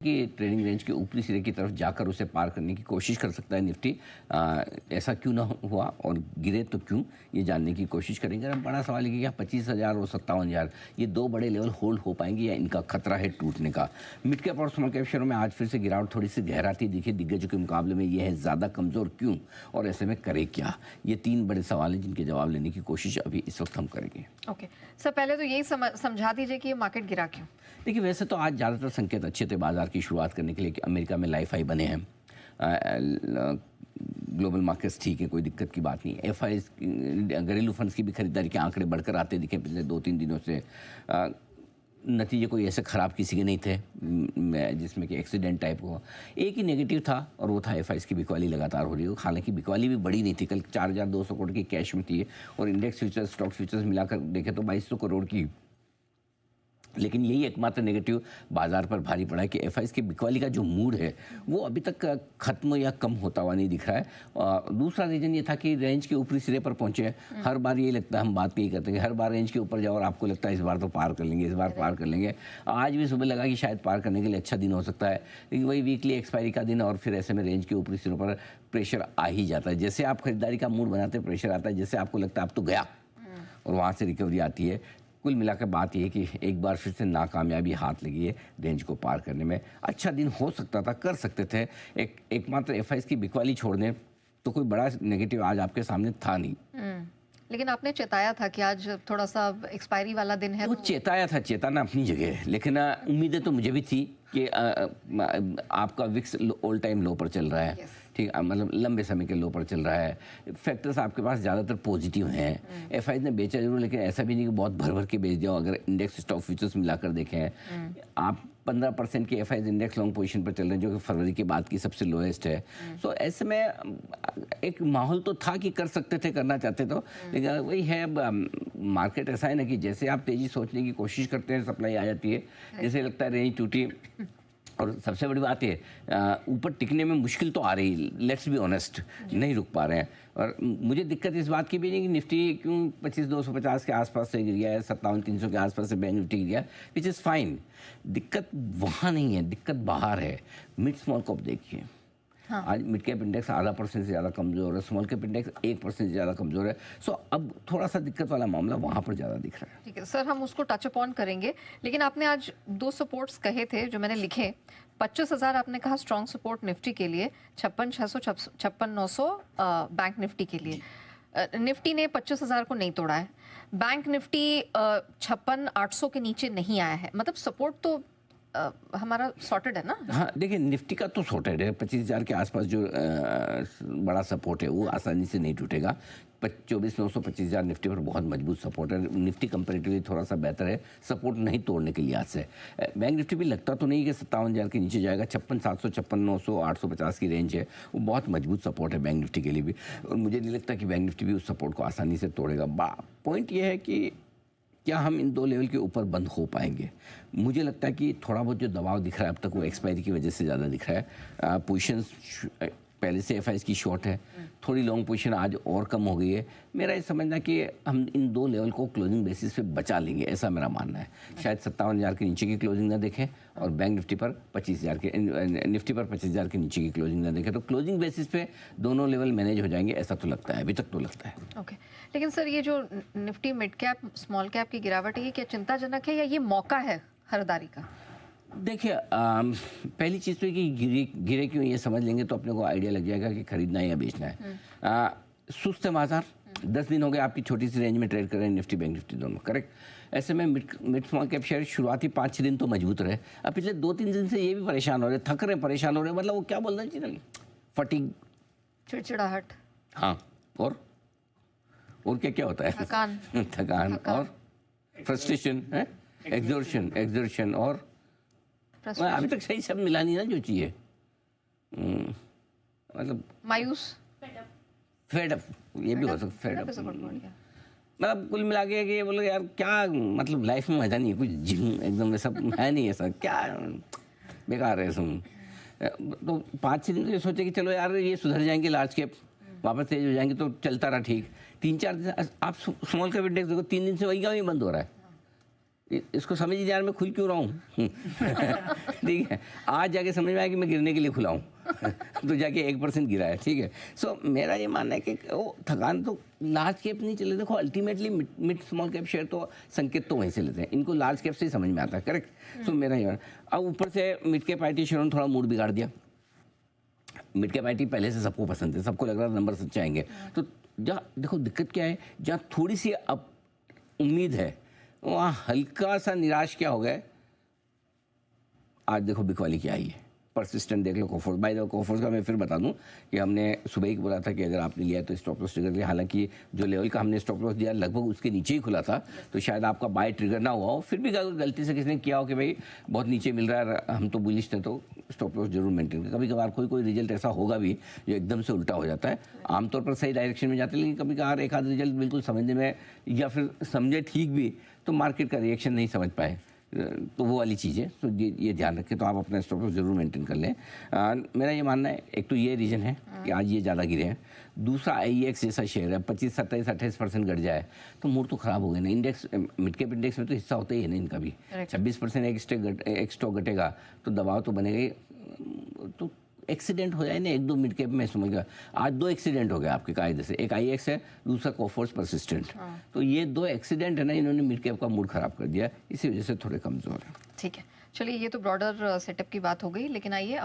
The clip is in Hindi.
कि ट्रेडिंग रेंज के ऊपरी सिरे की तरफ जाकर उसे पार करने की कोशिश कर सकता है निफ्टी। ऐसा क्यों ना हुआ और गिरे तो क्यों, ये जानने की कोशिश करेंगे। अब बड़ा सवाल है कि क्या 25,000 और 57,000 ये दो बड़े लेवल होल्ड हो पाएंगे या इनका खतरा है टूटने का। मिड कैप और स्मॉल कैप शेयरों में आज फिर से गिरावट थोड़ी सी गहराती दिखी दिग्गजों के मुकाबले में। ये है ज़्यादा कमज़ोर क्यों और ऐसे में करे क्या, ये तीन बड़े सवाल हैं जिनके जवाब लेने की कोशिश अभी इस वक्त हम करेंगे। ओके सर, पहले तो यही समझा दीजिए कि ये मार्केट गिरा क्यों। देखिए, वैसे तो आज ज़्यादातर संकेत अच्छे थे बाजार की शुरुआत करने के लिए कि अमेरिका में लाइफ हाई बने हैं, ग्लोबल मार्केट्स ठीक है, कोई दिक्कत की बात नहीं। एफ आई घरेलू फंड्स की भी खरीदारी के आंकड़े बढ़कर आते दिखे पिछले 2-3 दिनों से। नतीजे कोई ऐसे ख़राब किसी के नहीं थे जिसमें कि एक्सीडेंट टाइप हो। एक ही नेगेटिव था और वो था एफ आई की बिकवाली लगातार हो रही है। हालांकि बिकवाली भी बड़ी नहीं थी, कल 4,200 करोड़ की कैश में थी और इंडेक्स फ्यूचर्स स्टॉक फ्यूचर्स मिलाकर देखें तो 2,200 करोड़ की। लेकिन यही एकमात्र नेगेटिव बाजार पर भारी पड़ा है कि एफआईज की बिकवाली का जो मूड है वो अभी तक खत्म या कम होता हुआ नहीं दिख रहा है। दूसरा रीजन ये था कि रेंज के ऊपरी सिरे पर पहुंचे। हर बार ये लगता है, हम बात यही करते हैं कि हर बार रेंज के ऊपर जाओ और आपको लगता है इस बार तो पार कर लेंगे, इस बार पार कर लेंगे। आज भी सुबह लगा कि शायद पार करने के लिए अच्छा दिन हो सकता है, लेकिन वही वीकली एक्सपायरी का दिन और फिर ऐसे में रेंज के ऊपरी सिरों पर प्रेशर आ ही जाता है। जैसे आप खरीदारी का मूड बनाते हैं प्रेशर आता है, जैसे आपको लगता है अब तो गया और वहाँ से रिकवरी आती है। कुल मिलाकर बात यह है कि एक बार फिर से नाकामयाबी हाथ लगी है रेंज को पार करने में। अच्छा दिन हो सकता था, कर सकते थे। एकमात्र एफआईज की बिकवाली छोड़ दें तो कोई बड़ा नेगेटिव आज आपके सामने था नहीं। लेकिन आपने चेताया था कि आज थोड़ा सा एक्सपायरी वाला दिन है। वो चेताया था, चेताना अपनी जगह है, लेकिन उम्मीदें तो मुझे भी थी कि आपका विक्स ऑल टाइम लो पर चल रहा है। ठीक, मतलब लंबे समय के लो पर चल रहा है। फैक्टर्स आपके पास ज़्यादातर पॉजिटिव हैं। एफआई ने बेचा जरूर, लेकिन ऐसा भी नहीं कि बहुत भर भर के बेच दिया। अगर इंडेक्स स्टॉक फ्यूचर्स मिलाकर देखें, आप 15% के एफआई इंडेक्स लॉन्ग पोजीशन पर चल रहे हैं, जो कि फरवरी के बाद की सबसे लोएस्ट है। सो ऐसे में एक माहौल तो था कि कर सकते थे, करना चाहते तो, लेकिन वही है, मार्केट ऐसा है ना कि जैसे आप तेजी सोचने की कोशिश करते हैं सप्लाई आ जाती है, जैसे लगता है रेंज टूटी। और सबसे बड़ी बात है ऊपर टिकने में मुश्किल तो आ रही है, लेट्स बी ऑनेस्ट, नहीं रुक पा रहे हैं। और मुझे दिक्कत इस बात की भी नहीं कि निफ्टी क्यों 25,250 के आसपास से गिर गया है, 57,300 के आसपास से बैंक निफ्टी गिर गया, विच इज़ फाइन। दिक्कत वहाँ नहीं है, दिक्कत बाहर है। मिड स्मॉल कैप देखिए, हाँ। आज मिड कैप इंडेक्स 0.5% से ज़्यादा कमज़ोर है, स्मॉल कैप इंडेक्स 1% से ज़्यादा कमज़ोर है। सो अब थोड़ा सा दिक्कत वाला मामला वहाँ पर ज़्यादा दिख रहा है। ठीक है सर, हम उसको टच अप ऑन करेंगे, लेकिन आपने आज दो सपोर्ट्स कहे थे जो मैंने लिखे। 25,000 आपने कहा स्ट्रॉन्ग सपोर्ट निफ्टी के लिए, 56,600 56,900 बैंक निफ्टी के लिए। निफ्टी ने 25,000 को नहीं तोड़ा है, बैंक निफ्टी 56,800 के नीचे नहीं आया है। मतलब सपोर्ट तो हमारा सॉर्टेड है ना। हाँ, देखिए निफ्टी का तो सॉर्टेड है। 25,000 के आसपास जो बड़ा सपोर्ट है वो आसानी से नहीं टूटेगा। 24,900 25,000 निफ्टी पर बहुत मजबूत सपोर्ट है। निफ्टी कंपेरेटिवली थोड़ा सा बेहतर है सपोर्ट नहीं तोड़ने के लिहाज से। बैंक निफ्टी भी लगता तो नहीं कि 57,000 के नीचे जाएगा। 56,700 56,900 850 की रेंज है, वो बहुत मजबूत सपोर्ट है बैंक निफ्टी के लिए भी। और मुझे नहीं लगता कि बैंक निफ्टी भी उस सपोर्ट को आसानी से तोड़ेगा। पॉइंट ये है कि क्या हम इन दो लेवल के ऊपर बंद हो पाएंगे। मुझे लगता है कि थोड़ा बहुत जो दबाव दिख रहा है अब तक वो एक्सपायरी की वजह से ज़्यादा दिख रहा है। पोजीशंस पहले से एफआईज की शॉर्ट है, थोड़ी लॉन्ग पोजीशन आज और कम हो गई है। मेरा ये समझना कि हम इन दो लेवल को क्लोजिंग बेसिस पे बचा लेंगे, ऐसा मेरा मानना है। शायद 57,000 के नीचे की क्लोजिंग ना देखें और बैंक निफ्टी पर 25,000 के निफ्टी पर 25,000 के नीचे की क्लोजिंग ना देखें, तो क्लोजिंग बेसिस पे दोनों लेवल मैनेज हो जाएंगे, ऐसा तो लगता है, अभी तक तो लगता है। ओके, लेकिन सर ये जो Nifty mid cap small cap की गिरावट है, ये क्या चिंताजनक है या ये मौका है खरीदारी का? देखिए, पहली चीज़ तो है कि गिरे क्यों ये समझ लेंगे तो अपने को आइडिया लग जाएगा कि खरीदना है या बेचना है। सुस्त है बाजार, 10 दिन हो गए आपकी छोटी सी रेंज में ट्रेड कर रहे हैं निफ्टी बैंक निफ्टी दोनों, करेक्ट। ऐसे में मिड स्मॉल कैप शेयर शुरुआती 5-6 दिन तो मजबूत रहे। अब पिछले 2-3 दिन से ये भी परेशान हो रहे, थक रहे, परेशान हो रहे, मतलब वो क्या बोल रहे हैं, फटीग, चिड़चिड़ाहट। हाँ, और क्या क्या होता है, थकान थकान और फ्रस्ट्रेशन है, एग्जॉर्शन और अभी तक सही शब्द मिला नहीं ना जो चाहिए, मतलब मायूस, फेड अप, ये भी हो सकता, फेड अप। मतलब कुल मिला के कि बोलो यार क्या, मतलब लाइफ में मजा नहीं है, कुछ जिम एकदम ऐसा है नहीं, ऐसा क्या बेकार है सुन। तो 5-6 दिन ये सोचे कि चलो यार ये सुधर जाएंगे, लार्ज कैप वापस तेज हो जाएंगे, तो चलता रहा ठीक। 3-4 दिन आप स्मॉल कैप इंडेक्स देखो, 3 दिन से वही का वही बंद हो रहा है। इसको समझ ही नहीं आ रहा मैं खुल क्यों रहा हूँ। ठीक है, आज जाके समझ में आया कि मैं गिरने के लिए खुला हूँ। तो जाके 1% गिरा है। ठीक है, सो मेरा ये मानना है कि वो थकान तो लार्ज कैप नहीं चले। देखो ultimately mid small cap share तो संकेत तो वहीं से लेते हैं, इनको लार्ज कैप से ही समझ में आता है। करेक्ट। सो मेरा ये, अब ऊपर से मिड कैप IT शेयरों ने थोड़ा मूड बिगाड़ दिया। मिड कैप IT पहले से सबको पसंद है, सबको लग रहा था नंबर सच्चे आएंगे। तो जहाँ देखो दिक्कत क्या है, जहाँ थोड़ी सी अब उम्मीद है वहाँ हल्का सा निराश क्या हो गए। आज देखो बिकवाली क्या आई है, परसिस्टेंट देख लो कोफोर्स। बाय द वे कोफोर्स का मैं फिर बता दूं कि हमने सुबह ही बोला था कि अगर आपने लिया है तो स्टॉप लॉस ट्रिगर लिया। हालांकि जो लेवल का हमने स्टॉप लॉस दिया लगभग उसके नीचे ही खुला था, तो शायद आपका बाय ट्रिगर ना हुआ हो। फिर भी अगर गलती से किसी ने किया हो कि भाई बहुत नीचे मिल रहा है, हम तो बुलिश थे, तो स्टॉप लॉस जरूर मेंटेन करें। कभी कभार कोई रिजल्ट ऐसा होगा भी जो एकदम से उल्टा हो जाता है। आमतौर पर सही डायरेक्शन में जाते हैं, लेकिन कभी कभार एक आध रिजल्ट बिल्कुल समझने में या फिर समझे ठीक भी तो मार्केट का रिएक्शन नहीं समझ पाए, तो वो वाली चीज़ है। तो ये ध्यान रखें, तो आप अपना स्टॉप लॉस जरूर मेंटेन कर लें। मेरा ये मानना है, एक तो ये रीज़न है कि आज ये ज़्यादा गिरे हैं। दूसरा IEX जैसा शेयर है 25, 27, 28% घट जाए तो मूड तो ख़राब हो गए ना। इंडेक्स मिड कैप इंडेक्स में तो हिस्सा होता ही है ना इनका भी। 26% एक स्टॉक घटेगा तो दबाव तो बनेगा ही। तो एक्सीडेंट हो जाए ना एक दो मिड कैप में, समझ गया। आज 2 एक्सीडेंट हो गए आपके कायदे से, एक IEX है, दूसरा कोफोर्स परसिस्टेंट। तो ये 2 एक्सीडेंट है ना, इन्होंने मिड कैप का मूड खराब कर दिया, इसी वजह से थोड़े कमज़ोर है। ठीक है, चलिए ये तो ब्रॉडर सेटअप की बात हो गई, लेकिन आइए